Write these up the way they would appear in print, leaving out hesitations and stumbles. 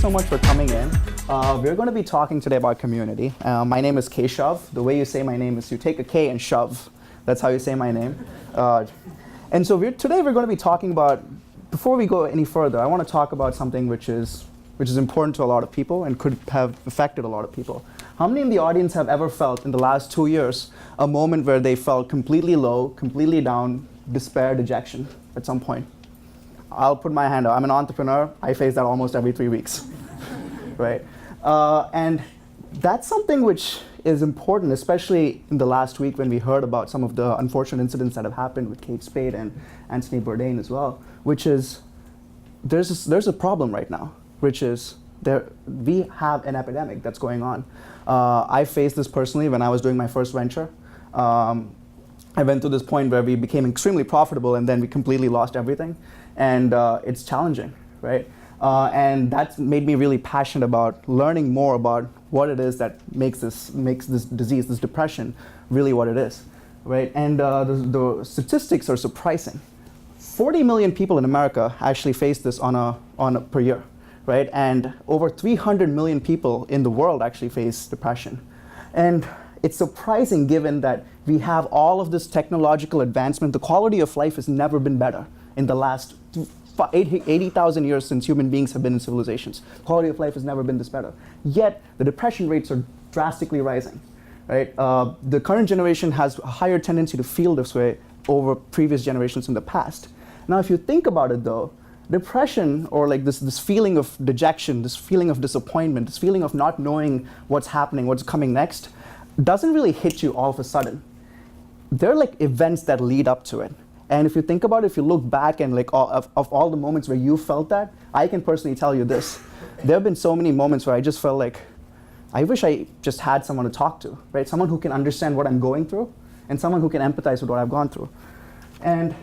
so much for coming in. We're going to be talking today about community. My name is Keshav. The way you say my name is you take a K and shove. That's how you say my name. And so today we're going to be talking about, before we go any further, I want to talk about something which is important to a lot of people and could have affected a lot of people. How many in the audience have ever felt in the last 2 years a moment where they felt completely low, completely down, despair, dejection at some point? I'll put my hand up. I'm an entrepreneur. I face that almost every 3 weeks, right? And that's something which is important, especially in the last week when we heard about some of the unfortunate incidents that have happened with Kate Spade and Anthony Bourdain as well, which is there's a problem right now, which is we have an epidemic that's going on. I faced this personally when I was doing my first venture. I went to this point where we became extremely profitable and then we completely lost everything. And it's challenging, right? And that's made me really passionate about learning more about what it is that makes this disease, this depression, really what it is, right? And the statistics are surprising. 40 million people in America actually face this per year, right? And over 300 million people in the world actually face depression. And it's surprising given that we have all of this technological advancement. The quality of life has never been better in the last 80,000 years since human beings have been in civilizations. Quality of life has never been this better. Yet, the depression rates are drastically rising, right? The current generation has a higher tendency to feel this way over previous generations in the past. Now, if you think about it though, depression, or like this feeling of dejection, this feeling of disappointment, this feeling of not knowing what's happening, what's coming next, doesn't really hit you all of a sudden. There are like events that lead up to it. And if you think about it, if you look back and like of all the moments where you felt that, I can personally tell you this. There have been so many moments where I just felt like, I wish I just had someone to talk to, right? Someone who can understand what I'm going through and someone who can empathize with what I've gone through. And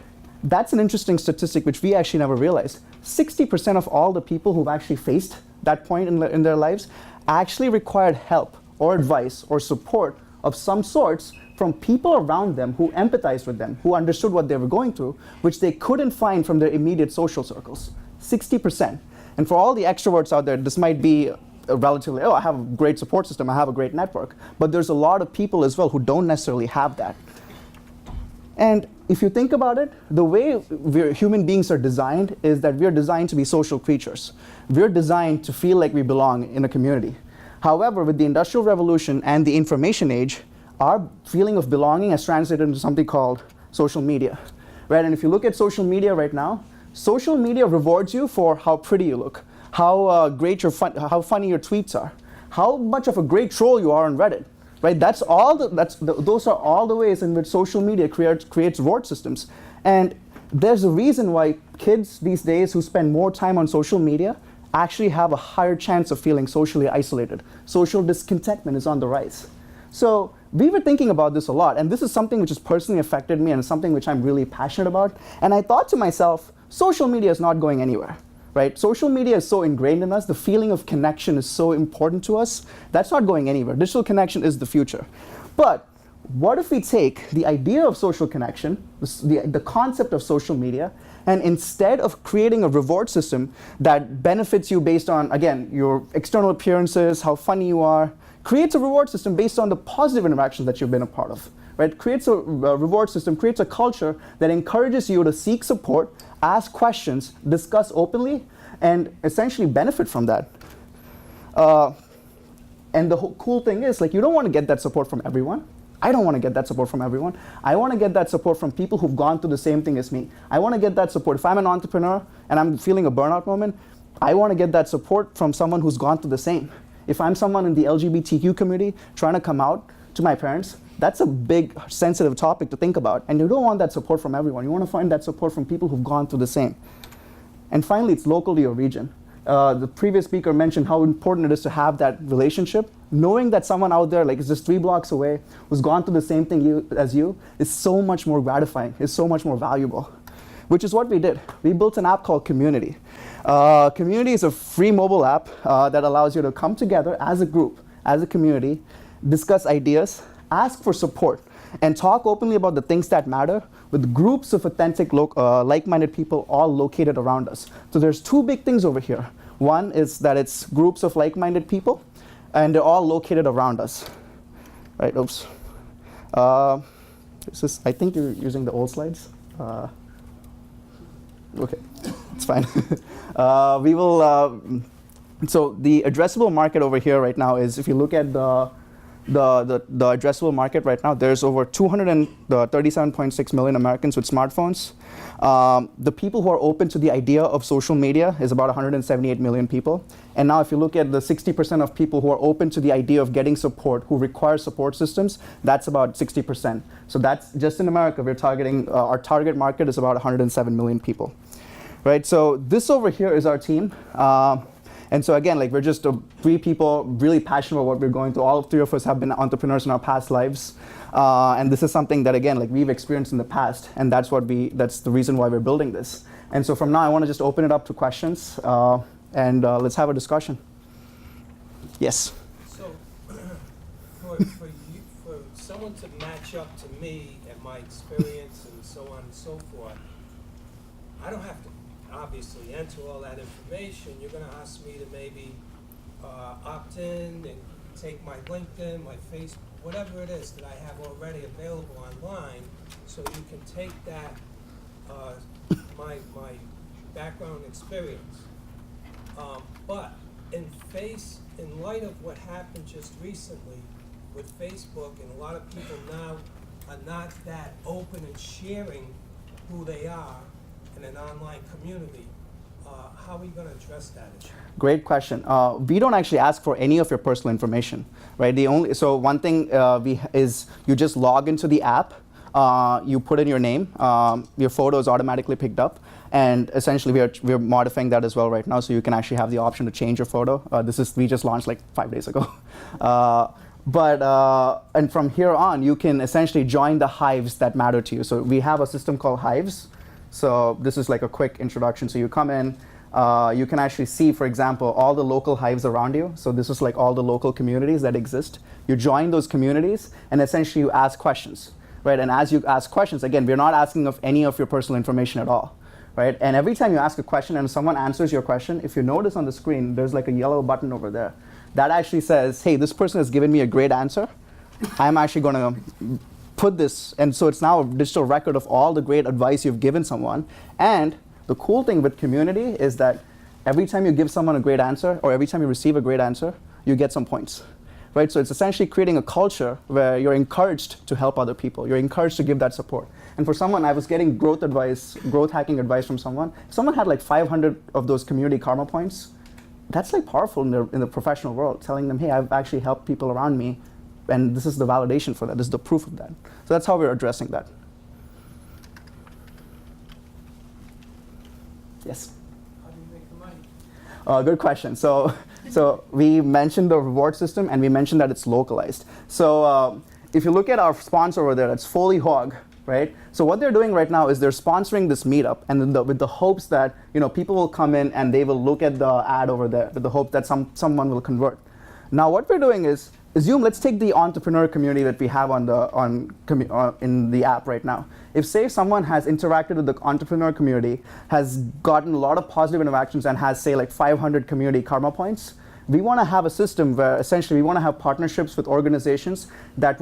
that's an interesting statistic which we actually never realized. 60% of all the people who've actually faced that point in their lives actually required help or advice or support of some sorts from people around them who empathized with them, who understood what they were going through, which they couldn't find from their immediate social circles. 60%. And for all the extroverts out there, this might be relatively, oh, I have a great support system, I have a great network. But there's a lot of people as well who don't necessarily have that. And if you think about it, the way human beings are designed is that we're designed to be social creatures. We're designed to feel like we belong in a community. However, with the Industrial Revolution and the information age, our feeling of belonging has translated into something called social media, right? And if you look at social media right now, social media rewards you for how pretty you look, how how funny your tweets are, how much of a great troll you are on Reddit, right? Those are all the ways in which social media creates reward systems. And there's a reason why kids these days who spend more time on social media actually have a higher chance of feeling socially isolated. Social discontentment is on the rise. So we were thinking about this a lot, and this is something which has personally affected me and something which I'm really passionate about. And I thought to myself, social media is not going anywhere, right? Social media is so ingrained in us. The feeling of connection is so important to us. That's not going anywhere. Digital connection is the future. But what if we take the idea of social connection, the concept of social media, and instead of creating a reward system that benefits you based on, again, your external appearances, how funny you are, creates a reward system based on the positive interactions that you've been a part of, right? Creates a reward system, creates a culture that encourages you to seek support, ask questions, discuss openly, and essentially benefit from that. And the whole cool thing is, like, you don't want to get that support from everyone. I don't want to get that support from everyone. I want to get that support from people who've gone through the same thing as me. I want to get that support. If I'm an entrepreneur and I'm feeling a burnout moment, I want to get that support from someone who's gone through the same. If I'm someone in the LGBTQ community trying to come out to my parents, that's a big, sensitive topic to think about. And you don't want that support from everyone. You want to find that support from people who've gone through the same. And finally, it's local to your region. The previous speaker mentioned how important it is to have that relationship. Knowing that someone out there, like, is just 3 blocks away, who's gone through the same thing as you, is so much more gratifying, is so much more valuable. Which is what we did. We built an app called Communiti. Communiti is a free mobile app that allows you to come together as a group, as a community, discuss ideas, ask for support, and talk openly about the things that matter with groups of authentic, like-minded people all located around us. So there's 2 big things over here. One is that it's groups of like-minded people, and they're all located around us. Right, oops. I think you're using the old slides. Okay, it's fine. We will, so the addressable market over here right now is, if you look at the addressable market right now, there's over 237.6 million Americans with smartphones. The people who are open to the idea of social media is about 178 million people. And now if you look at the 60% of people who are open to the idea of getting support, who require support systems, that's about 60%. So that's just in America, we're targeting, our target market is about 107 million people. Right, so this over here is our team. And so again, like, we're just three people really passionate about what we're going through. All three of us have been entrepreneurs in our past lives. And this is something that, again, like, we've experienced in the past, and that's the reason why we're building this. And so from now, I want to just open it up to questions, and let's have a discussion. Yes? So for someone to match up to me and my experience and so on and so forth, I don't have to obviously enter all that information. You're going to ask me to maybe opt in and take my LinkedIn, my Facebook, whatever it is that I have already available online, so you can take that, my background experience. But in light of what happened just recently with Facebook, and a lot of people now are not that open and sharing who they are in an online community, how are we going to address that issue? Great question. We don't actually ask for any of your personal information, right? So one thing is you just log into the app, you put in your name, your photo is automatically picked up, and essentially we're modifying that as well right now, so you can actually have the option to change your photo. We just launched like 5 days ago. And from here on, you can essentially join the hives that matter to you. So we have a system called Hives. So this is like a quick introduction. So you come in, you can actually see, for example, all the local hives around you. So this is like all the local communities that exist. You join those communities, and essentially you ask questions, right? And as you ask questions, again, we're not asking of any of your personal information at all, right? And every time you ask a question and someone answers your question, if you notice on the screen, there's like a yellow button over there. That actually says, hey, this person has given me a great answer. I'm actually going to put this, and so it's now a digital record of all the great advice you've given someone. And the cool thing with Community is that every time you give someone a great answer, or every time you receive a great answer, you get some points, right? So it's essentially creating a culture where you're encouraged to help other people. You're encouraged to give that support. And for someone, I was getting growth hacking advice from someone. Someone had like 500 of those Community karma points. That's like powerful in the professional world, telling them, hey, I've actually helped people around me, and this is the validation for that. This is the proof of that. So that's how we're addressing that. Yes? How do you make the money? Good question. So we mentioned the reward system, and we mentioned that it's localized. So if you look at our sponsor over there, it's Foley Hog, right? So what they're doing right now is they're sponsoring this meetup, and with the hopes that people will come in and they will look at the ad over there with the hope that someone will convert. Now what we're doing is, let's take the entrepreneur community that we have in the app right now. If, say, someone has interacted with the entrepreneur community, has gotten a lot of positive interactions, and has, say, like 500 community karma points, we want to have a system where essentially we want to have partnerships with organizations that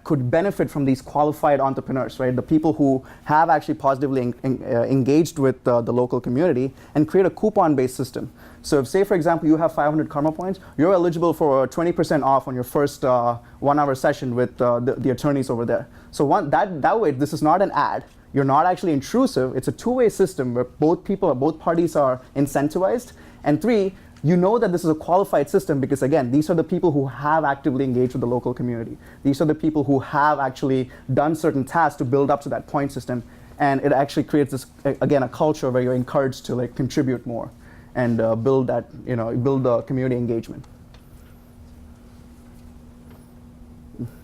could benefit from these qualified entrepreneurs, right? The people who have actually positively engaged with the local community, and create a coupon-based system. So if, say, for example, you have 500 karma points, you're eligible for 20% off on your first 1-hour session with the attorneys over there. So that way, this is not an ad. You're not actually intrusive. It's a two-way system where both parties are incentivized. And 3, you know that this is a qualified system because, again, these are the people who have actively engaged with the local community. These are the people who have actually done certain tasks to build up to that point system. And it actually creates this, again, a culture where you're encouraged to like contribute more and build the community engagement.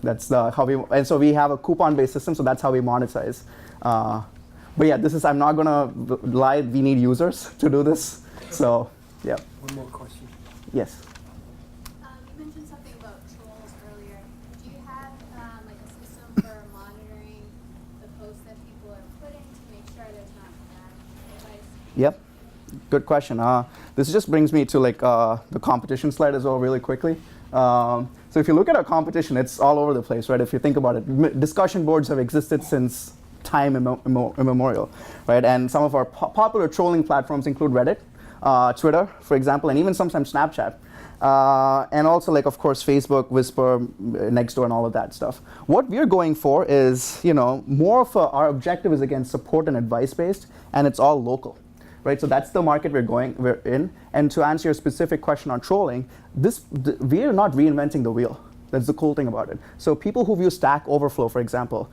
That's and so we have a coupon-based system, so that's how we monetize. But yeah, I'm not gonna lie, we need users to do this. So yeah. One more question. Yes. You mentioned something about trolls earlier. Do you have like a system for monitoring the posts that people are putting to make sure there's not bad advice? Yep. Good question. This just brings me to like the competition slide as well, really quickly. So if you look at our competition, it's all over the place, right? If you think about it, discussion boards have existed since time immemorial, right? And some of our popular trolling platforms include Reddit, Twitter, for example, and even sometimes Snapchat. And also, like, of course, Facebook, Whisper, Nextdoor, and all of that stuff. What we're going for is, more of our objective is, again, support and advice-based, and it's all local, right? So that's the market we're in. And to answer your specific question on trolling, we are not reinventing the wheel. That's the cool thing about it. So people who use Stack Overflow, for example,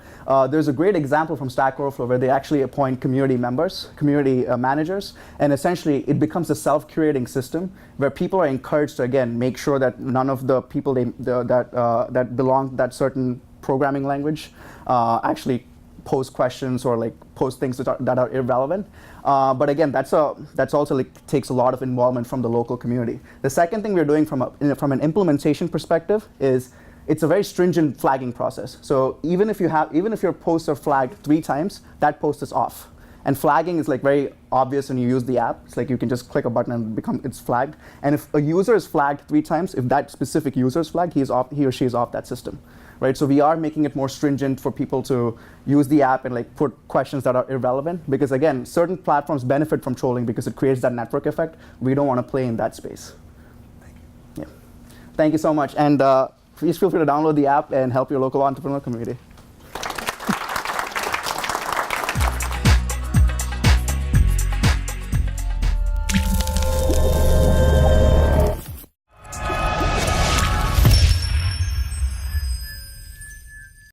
there's a great example from Stack Overflow where they actually appoint community members, community managers, and essentially it becomes a self-curating system where people are encouraged to, again, make sure that none of the people that belong to that certain programming language actually pose questions or like post things that are irrelevant. But again, that's also like takes a lot of involvement from the local community. The second thing we're doing from an implementation perspective is it's a very stringent flagging process. So even if your posts are flagged 3 times, that post is off. And flagging is like very obvious when you use the app. It's like you can just click a button and it's flagged. And if a user is flagged 3 times, if that specific user is flagged, he or she is off that system. Right, so we are making it more stringent for people to use the app and like put questions that are irrelevant, because again, certain platforms benefit from trolling because it creates that network effect. We don't want to play in that space. Thank you. Yeah. Thank you so much, and please feel free to download the app and help your local entrepreneur community.